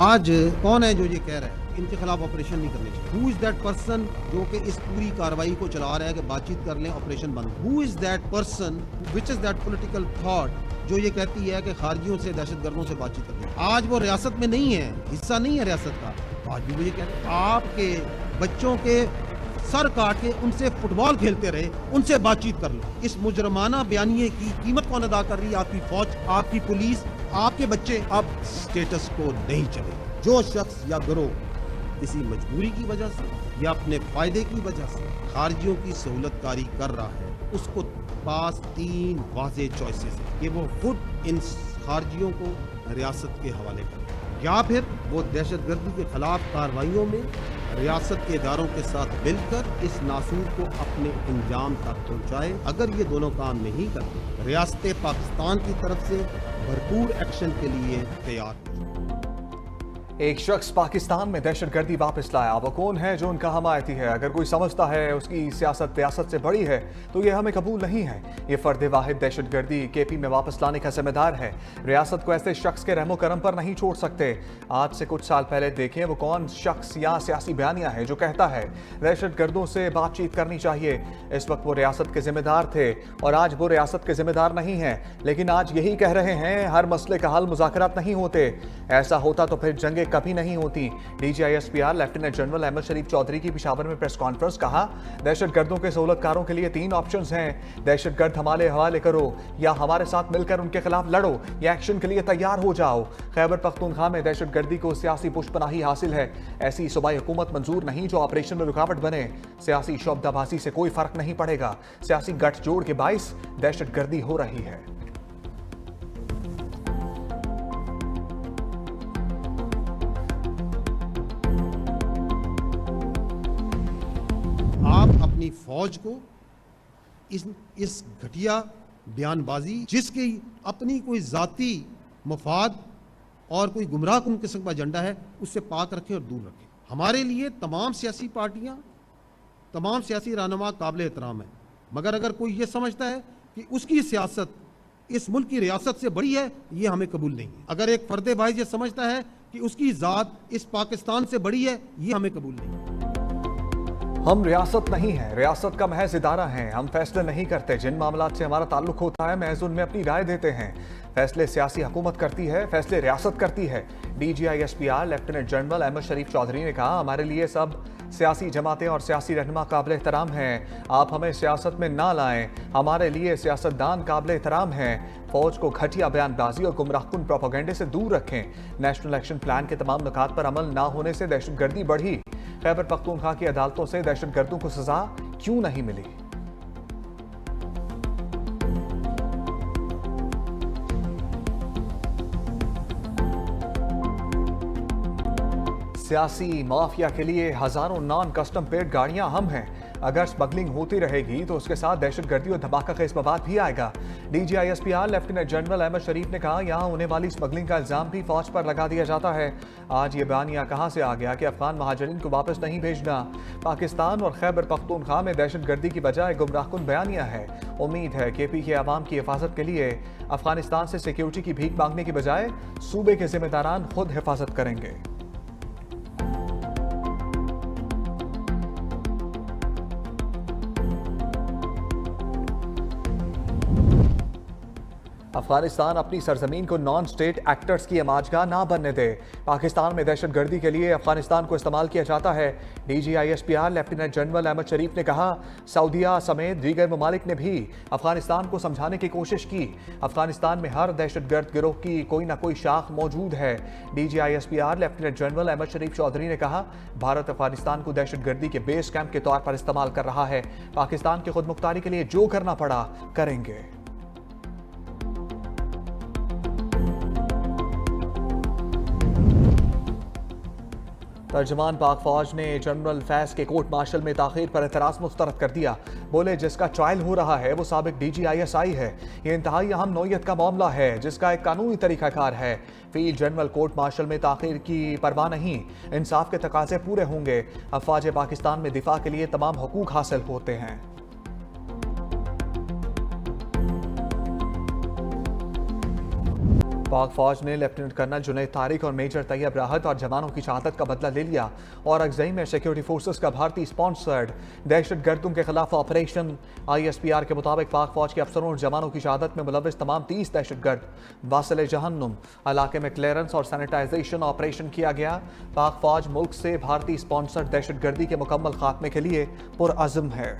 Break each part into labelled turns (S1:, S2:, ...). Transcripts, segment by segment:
S1: आज कौन है जो ये कह रहा है इनके खिलाफ ऑपरेशन नहीं करने चाहिए? हु इज दैट पर्सन जो कि इस पूरी कार्रवाई को चला रहा है कि बातचीत कर लें, ऑपरेशन बंद? Who is that person, which is that political thought जो ये कहती है कि खारजियों से, दहशतगर्दों से बातचीत करनी? आज वो रियासत में नहीं है, हिस्सा नहीं है रियासत का, तो आज भी वो ये कहते हैं आपके बच्चों के सर काट के उनसे फुटबॉल खेलते रहे, उनसे बातचीत कर लो। इस मुजरमाना बयानिए की कीमत कौन अदा कर रही है? आपकी फौज, आपकी पुलिस, आपके बच्चे। अब स्टेटस को नहीं चले। जो शख्स या गिरोह किसी मजबूरी की वजह से या अपने फायदे की वजह से खारजियों की सहूलतकारी कर रहा है, उसको पास 3 वाज़ेह चॉइसेस है कि वो खुद इन खारजियों को रियासत के हवाले करे या फिर वो दहशतगर्दी के खिलाफ कार्रवाइयों में रियासत के इदारों के साथ मिलकर इस नासूर को अपने अंजाम तक पहुंचाए। अगर ये दोनों काम नहीं करते, रियासत पाकिस्तान की तरफ से भरपूर एक्शन के लिए तैयार है।
S2: एक शख्स पाकिस्तान में दहशतगर्दी वापस लाया। वो कौन है जो उनका हमायती है? अगर कोई समझता है उसकी सियासत रियासत से बड़ी है तो ये हमें कबूल नहीं है। ये फर्द वाहिद दहशतगर्दी केपी में वापस लाने का जिम्मेदार है। रियासत को ऐसे शख्स के रहमो करम पर नहीं छोड़ सकते। आज से कुछ साल पहले देखें वो कौन शख्स या सियासी बयानिया है जो कहता है दहशतगर्दों से बातचीत करनी चाहिए। इस वक्त वो रियासत के जिम्मेदार थे और आज वो रियासत के जिम्मेदार नहीं है, लेकिन आज यही कह रहे हैं हर मसले का हल मुज़ाकरात नहीं होते। ऐसा होता तो फिर जंगे कभी नहीं होती। DGISPR लेफ्टिनेंट जनरल अहमद शरीफ चौधरी की पिशावर में प्रेस कॉन्फ्रेंस। कहा दहशतगर्दों के सहूलतकारों के लिए 3 ऑप्शंस हैं। दहशतगर्द हवाले करो या हमारे साथ मिलकर उनके खिलाफ लड़ो या एक्शन के लिए तैयार हो जाओ। खैबर पख्तूनख्वा में दहशतगर्दी को सियासी पुष्पनाही हासिल है। ऐसी सूबाई हुकूमत मंजूर नहीं जो ऑपरेशन में रुकावट बने। सियासी शोबदाबाजी से कोई फर्क नहीं पड़ेगा। सियासी गठजोड़ के बाइस दहशतगर्दी हो रही है।
S1: आप अपनी फौज को इस घटिया बयानबाजी, जिसकी अपनी कोई जाती मफाद और कोई गुमराह कुन किस्म का एजेंडा है, उससे पाक रखें और दूर रखें। हमारे लिए तमाम सियासी पार्टियां, तमाम सियासी रहनुमा काबिल एहतराम है, मगर अगर कोई ये समझता है कि उसकी सियासत इस मुल्क की रियासत से बड़ी है, ये हमें कबूल नहीं है। अगर एक फर्द भाई ये समझता है कि उसकी ज़ात इस पाकिस्तान से बड़ी है, ये हमें कबूल नहीं है।
S2: हम रियासत नहीं है, रियासत का महज इदारा है। हम फैसले नहीं करते। जिन मामलात से हमारा ताल्लुक होता है महज उनमें अपनी राय देते हैं। फैसले सियासी हुकूमत करती है, फैसले रियासत करती है। DGISPR लेफ्टिनेंट जनरल अहमद शरीफ चौधरी ने कहा हमारे लिए सब सियासी जमातें और सियासी रहनुमा काबिल एहतराम हैं। आप हमें सियासत में ना लाएं। हमारे लिए सियासतदान काबिल एहतराम हैं। फौज को घटिया बयानबाजी और गुमराहकुन प्रोपेगेंडे से दूर रखें। नेशनल एक्शन प्लान के तमाम नुकात पर अमल ना होने से दहशतगर्दी बढ़ी। खैबर पख्तूनख्वा की अदालतों से दहशतगर्दों को सजा क्यों नहीं मिली? सियासी माफिया के लिए हजारों नॉन कस्टम पेड गाड़ियां हम हैं। अगर स्मगलिंग होती रहेगी तो उसके साथ दहशतगर्दी और धमाका खेज मवाद भी आएगा। DGISPR लेफ्टिनेंट जनरल अहमद शरीफ ने कहा यहां होने वाली स्मगलिंग का इल्जाम भी फौज पर लगा दिया जाता है। आज ये बयानिया कहां से आ गया कि अफगान महाजरीन को वापस नहीं भेजना? पाकिस्तान और खैबर पख्तूनख्वा में दहशतगर्दी की बजाय गुमराहकुन बयानिया है। उम्मीद है KP के अवाम की हिफाजत के लिए अफगानिस्तान से सिक्योरिटी की भीख मांगने की बजाय सूबे के जिम्मेदारान खुद हिफाजत करेंगे। अफगानिस्तान अपनी सरजमीन को नॉन स्टेट एक्टर्स की अमाजगाह ना बनने दे। पाकिस्तान में दहशतगर्दी के लिए अफगानिस्तान को इस्तेमाल किया जाता है। DGISPR लेफ्टिनेंट जनरल अहमद शरीफ ने कहा सऊदीया समेत दीगर ममालिक ने भी अफगानिस्तान को समझाने की कोशिश की। अफगानिस्तान में हर दहशतगर्द गिरोह की कोई ना कोई शाख मौजूद है। DGISPR लेफ्टिनेंट जनरल अहमद शरीफ चौधरी ने कहा भारत अफगानिस्तान को दहशतगर्दी के बेस कैंप के तौर पर इस्तेमाल कर रहा है। पाकिस्तान की खुद मुख्तारी के लिए जो करना पड़ा करेंगे। तर्जमान पाक फौज ने जनरल फैज के कोर्ट मार्शल में ताखीर पर एतराज मुस्तरद कर दिया। बोले जिसका ट्रायल हो रहा है वो साबिक DGISI है। ये इंतहाई अहम नौयत का मामला है जिसका एक कानूनी तरीकाकार है। फील्ड जनरल कोर्ट मार्शल में ताखीर की परवाह नहीं। इंसाफ के तकाजे पूरे होंगे। अफवाज पाकिस्तान में दिफा के लिए तमाम हुकूक हासिल होते हैं। पाक फौज ने लेफ्टिनेंट कर्नल जुनैद तारिक और मेजर तैयब राहत और जवानों की शहादत का बदला ले लिया और अगजई में सिक्योरिटी फोर्सेस का भारतीय स्पॉन्सर्ड दहशत गर्दों के खिलाफ ऑपरेशन। ISPR के मुताबिक पाक फौज के अफसरों और जवानों की शहादत में मुलविस तमाम 30 दहशत गर्द वासिल जहन्नुम इलाके में क्लियरेंस और सैनिटाइजेशन ऑपरेशन किया गया। पाक फौज मुल्क से भारतीय स्पॉन्सर्ड दहशत गर्दी के मुकम्मल खात्मे के लिए पुरअज़्म है।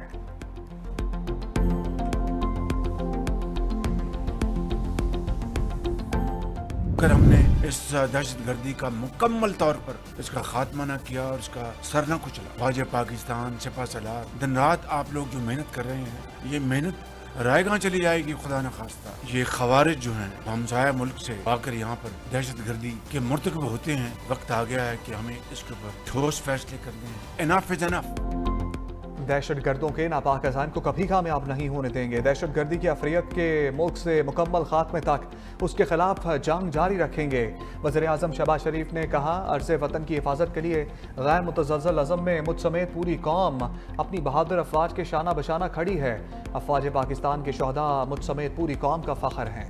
S3: अगर हमने इस दहशतगर्दी का मुकम्मल तौर पर इसका खात्मा न किया और इसका सर न कुचला, फौज पाकिस्तान सिपा सलार दिन रात आप लोग जो मेहनत कर रहे हैं, ये मेहनत रायगां चली जाएगी खुदा न खास्ता। ये खवारिज जो हैं हमसाया मुल्क से आकर यहाँ पर दहशतगर्दी के मुर्तकब होते हैं। वक्त आ गया है कि हमें इसके ऊपर ठोस फैसले करने हैं। Enough is enough.
S2: दहशत गर्दों के नापाक अज़ान को कभी कामयाब नहीं होने देंगे। दहशत गर्दी की अफरियत के मुल्क से मुकम्मल खात्मे तक उसके खिलाफ जंग जारी रखेंगे। वज़ीर आज़म शहबाज शरीफ ने कहा, अर्ज़ वतन की हिफाजत के लिए गैर मुतज़्ज़ल अज़म में मुझ समेत पूरी कौम अपनी बहादुर अफवाज के शाना बशाना खड़ी है। अफवाज पाकिस्तान के शोहदा मुझ समेत पूरी कौम का फ़ख्र हैं।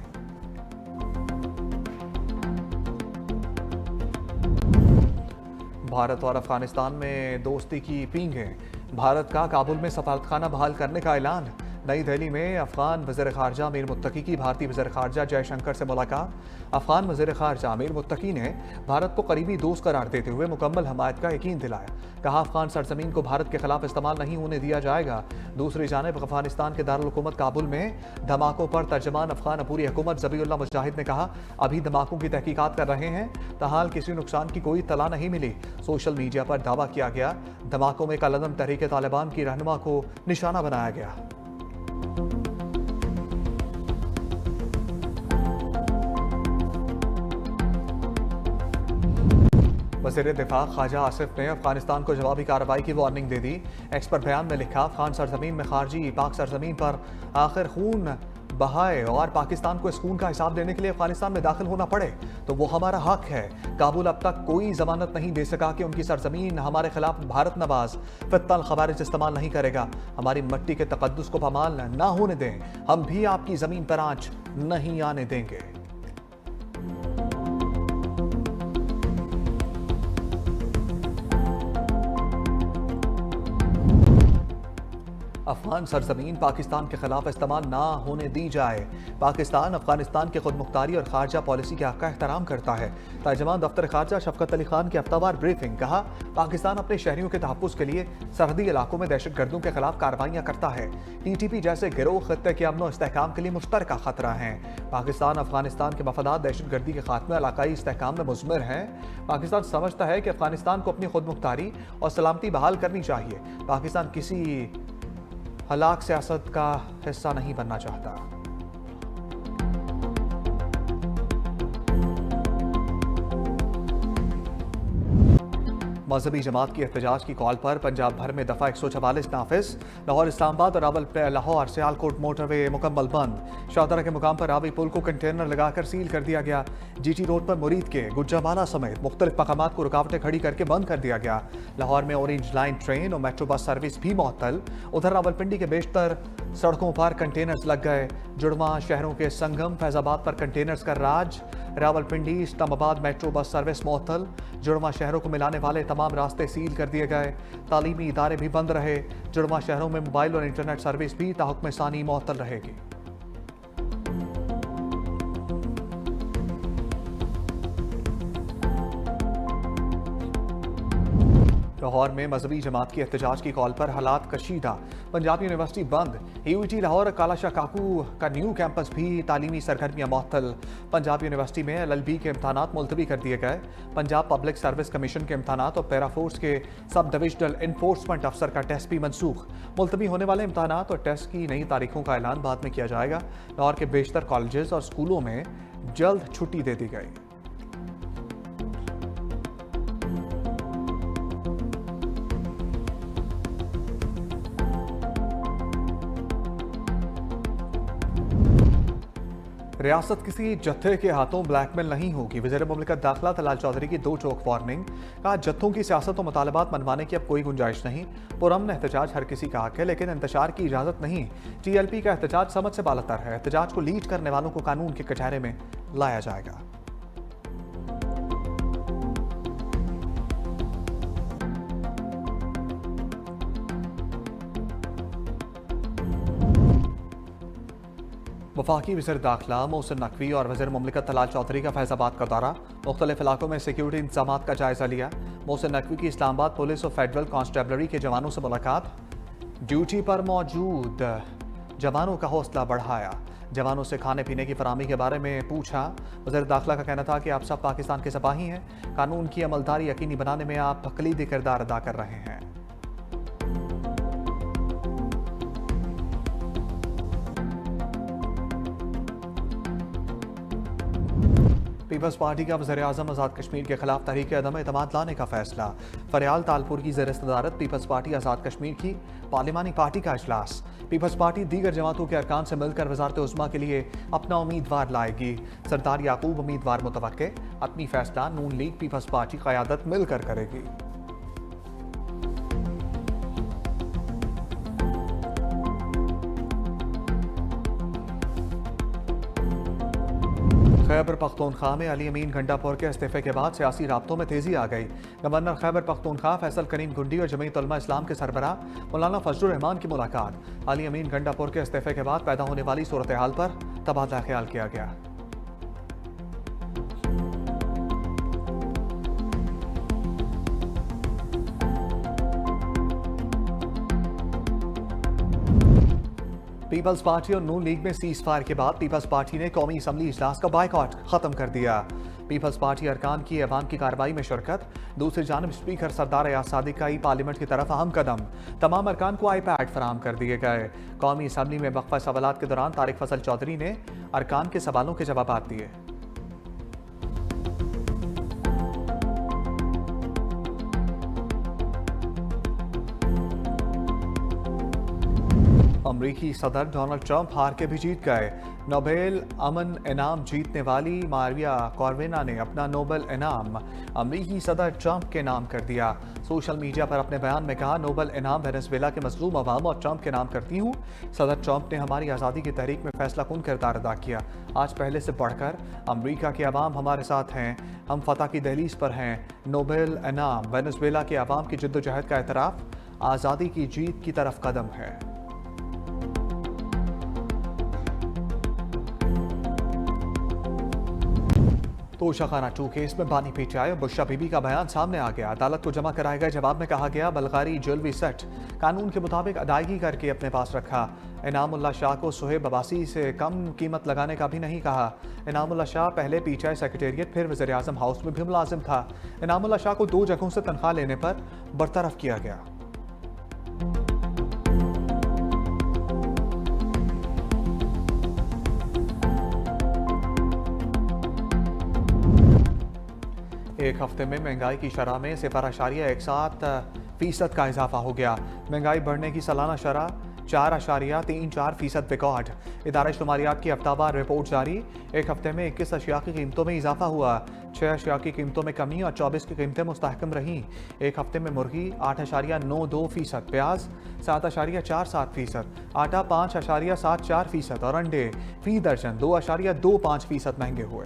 S2: भारत और अफगानिस्तान में दोस्ती की पींगें। भारत का काबुल में सफारतखाना बहाल करने का ऐलान। नई दिल्ली में अफगान वज़ीर ख़ारजा अमीर मुत्तकी की भारतीय वज़ीर ख़ारजा जयशंकर से मुलाकात। अफगान वज़ीर ख़ारजा अमीर मुत्तकी ने भारत को करीबी दोस्त करार देते हुए मुकम्मल हमायत का यकीन दिलाया। कहा, अफगान सरजमीन को भारत के खिलाफ इस्तेमाल नहीं होने दिया जाएगा। दूसरी जानिब अफगानिस्तान के दारुल हुकूमत काबुल में धमाकों पर तर्जमान अफगान अबूरी हुकूमत ज़बीउल्लाह मुजाहिद ने कहा, अभी धमाकों की तहकीकात कर रहे हैं, ताहाल किसी नुकसान की कोई तला नहीं मिली। सोशल मीडिया पर दावा किया गया, धमाकों में कलअदम तहरीक तालिबान की रहनुमा को निशाना बनाया गया। वज़ीर दिफा ख्वाजा आसिफ ने अफगानिस्तान को जवाबी कार्रवाई की वार्निंग दे दी। एक्स पर बयान में लिखा, अफगान सरजमीन में खारजी पाक सरजमीन पर आखिर खून बहाए और पाकिस्तान को इस खून का हिसाब देने के लिए अफगानिस्तान में दाखिल होना पड़े तो वो हमारा हक है। काबुल अब तक कोई जमानत नहीं दे सका कि उनकी सरजमीन हमारे खिलाफ भारत नवाज फित्तल खवारिज इस्तेमाल नहीं करेगा। हमारी मिट्टी के तकद्दुस को पामाल ना होने दें। हम भी आपकी जमीन पर आंच नहीं आने देंगे। अफगान सरजमीन पाकिस्तान के खिलाफ इस्तेमाल ना होने दी जाए। पाकिस्तान अफगानिस्तान की खुदमुख्तारी और खारजा पॉलिसी के हक का एहतराम करता है। तर्जमान दफ्तर खारजा शफकत अली खान की हफ्तावार ब्रीफिंग। कहा, पाकिस्तान अपने शहरियों के तहफ़्फ़ुज़ के लिए सरहदी इलाकों में दहशत गर्दों के खिलाफ कार्रवाइयाँ करता है। TTP जैसे गिरोह खत्ते के अमन और इस्तेहकाम के लिए मुश्तरका खतरा हैं। पाकिस्तान अफगानिस्तान के मफादात दहशत गर्दी के खात्मे इलाकाई इस्तेहकाम में मुज़मिर हैं। पाकिस्तान समझता है कि अफगानिस्तान को अपनी खुदमुख्तारी और सलामती बहाल करनी चाहिए। पाकिस्तान किसी हलाक सियासत का हिस्सा नहीं बनना चाहता। मजहबी जमात की एहतजाज की कॉल पर पंजाब भर में दफ़ा 144 नाफिज। लाहौर इस्लामाबाद और लाहौर सियालकोट मोटरवे मुकम्मल बंद। शाहदरा के मुकाम पर रावी पुल को कंटेनर लगाकर सील कर दिया गया। GT रोड पर मुरीद के गुज्जाबाला समेत मुख्तलिफ मकामात को रुकावटें खड़ी करके बंद कर दिया गया। लाहौर में ऑरेंज लाइन ट्रेन और मेट्रो बस सर्विस भी मुअत्तल। उधर रावलपिंडी के बेशतर सड़कों पर कंटेनर्स लग गए। जुड़वा शहरों के संगम फैजाबाद पर कंटेनर्स का राज। Rawalpindi Islamabad metro bus service मुअत्तल। जुड़वा शहरों को मिलाने वाले तमाम रास्ते सील कर दिए गए। तालीमी इदारे भी बंद रहे। जुड़वा शहरों में मोबाइल और इंटरनेट सर्विस भी ताहुक्म सानी मुअत्तल रहेगी। लाहौर में मजहबी जमात की एहतजाज की कॉल पर हालात कशीदा। पंजाब यूनिवर्सिटी बंद। UET लाहौर कालाशाह काकू का न्यू कैंपस भी तालीमी सरगर्मियाँ मुअत्तल। पंजाब यूनिवर्सिटी में LLB के इम्तहानात मुलतवी कर दिए गए। पंजाब पब्लिक सर्विस कमीशन के इम्तहानात और पैराफोर्स के सब डिविजनल इन्फोर्समेंट अफसर का टेस्ट भी मनसूख। मुलतवी होने वाले इम्तहानात और टेस्ट की नई तारीखों का ऐलान बाद में किया जाएगा। लाहौर के बेशतर कॉलेजेस और स्कूलों में जल्द छुट्टी दे दी गई। रियासत किसी जत्थे के हाथों ब्लैकमेल नहीं होगी। वज़ीर मुमलिकत दाखिला तलाल चौधरी की 2 टोक वार्निंग। कहा, जत्थों की सियासत और मुतालबात मनवाने की अब कोई गुंजाइश नहीं। पुरअमन एहतजाज हर किसी का हक है, लेकिन इंतशार की इजाज़त नहीं। TLP का एहतजाज समझ से बालातर है। एहतजाज को लीड करने वालों को कानून के कटहरे में लाया जाएगा। वफाकी वज़ीर दाखिला मोहसिन नकवी और वज़ीर मुमलिकत तलाल चौधरी का फैज़ाबाद का दौरा, मुख्तलिफ इलाकों में सिक्योरिटी इंतजाम का जायज़ा लिया। मोहसिन नकवी की इस्लामाबाद पुलिस और फेडरल कांस्टेबलरी के जवानों से मुलाकात, ड्यूटी पर मौजूद जवानों का हौसला बढ़ाया, जवानों से खाने पीने की फराहमी के बारे में पूछा। वज़ीर दाखिला का कहना था कि आप सब पाकिस्तान के सिपाही हैं, कानून की अमलदारी यकीनी बनाने में आप कलीदी किरदार अदा कर रहे हैं। पीपल्स पार्टी का वज़ीर आज़म आज़ाद कश्मीर के खिलाफ तहरीक अदम एतमाद लाने का फैसला। फरियाल तालपुर की ज़ेर सदारत पीपल्स पार्टी आज़ाद कश्मीर की पार्लिमानी पार्टी का इजलास। पीपल्स पार्टी दीगर जमातों के अरकान से मिलकर वज़ारत उज़्मा के लिए अपना उम्मीदवार लाएगी। सरदार याकूब उम्मीदवार मुतवक्के, अपनी फैसला नून लीग पीपल्स पार्टी क़यादत मिलकर करेगी। खैबर पख्तूनख्वा में अली अमीन गंडापुर के इस्तीफे के बाद सियासी राब्तों में तेजी आ गई। गवर्नर खैबर पख्तूनख्वा फैसल करीम गुंडी और जमीयत उलमा इस्लाम के सरबराह मौलाना फजलुर रहमान की मुलाकात। अली अमीन गंडापुर के इस्तीफे के बाद पैदा होने वाली सूरत हाल पर तबादला ख्याल किया गया। पीपल्स पार्टी और नून लीग में सीज फायर के बाद पीपल्स पार्टी ने कौमी असम्बली इजलास का बायकॉट खत्म कर दिया। पीपल्स पार्टी अरकान की ऐवान की कार्रवाई में शिरकत, दूसरी जानब स्पीकर सरदार अयाज सादिक का ही पार्लियामेंट की तरफ अहम कदम। तमाम अरकान को iPad फराहम कर दिए गए। कौमी असम्बली में वक्फा सवालात के दौरान तारिक फजल चौधरी ने अरकान के सवालों के जवाब दिए। अमरीकी सदर डोनाल्ड ट्रंप हार के भी जीत गए। नोबेल अमन इनाम जीतने वाली मारिया कॉर्वेना ने अपना नोबेल इनाम अमरीकी सदर ट्रंप के नाम कर दिया। सोशल मीडिया पर अपने बयान में कहा, नोबेल इनाम वेनेजुएला के मजलूम अवाम और ट्रंप के नाम करती हूँ। सदर ट्रंप ने हमारी आज़ादी की तहरीक में फैसला कुन किरदार अदा किया। आज पहले से बढ़कर अमरीका के अवाम हमारे साथ हैं, हम फतह की दहलीज पर हैं। नोबेल इनाम वेनेजुएला के अवाम की जद्दोजहद का एतराफ़, आज़ादी की जीत की तरफ कदम है। तोशाखाना 2 केस में बानी पीटीआई और बुशरा बीबी का बयान सामने आ गया। अदालत को जमा कराए गए जवाब में कहा गया, बलगारी ज्वेलरी सेट कानून के मुताबिक अदायगी करके अपने पास रखा। इनामुल्लाह शाह को सुहेब अब्बासी से कम कीमत लगाने का भी नहीं कहा। इनामुल्लाह शाह पहले पीटीआई सेक्रेटेरिएट फिर वज़ीर आज़म हाउस में भी मुलाजिम था। इनामुल्लाह शाह को 2 जगहों से तनख्वाह लेने पर बरतरफ किया गया। एक हफ्ते में महंगाई की शरह में 0.17% का इजाफा हो गया। महंगाई बढ़ने की सालाना शरह 4.34% रिकॉर्ड। इदारा शुमारियात की हफ्तावार रिपोर्ट जारी। एक हफ्ते में 21 अशिया की कीमतों में इजाफा हुआ, 6 अशिया की कीमतों में कमी और 24 की कीमतें मुस्तहकम रहीं। एक हफ्ते में मुर्गी 8.94%, प्याज 7.47%, आटा 5.74% और अंडे फी दर्जन 2.25% महंगे हुए।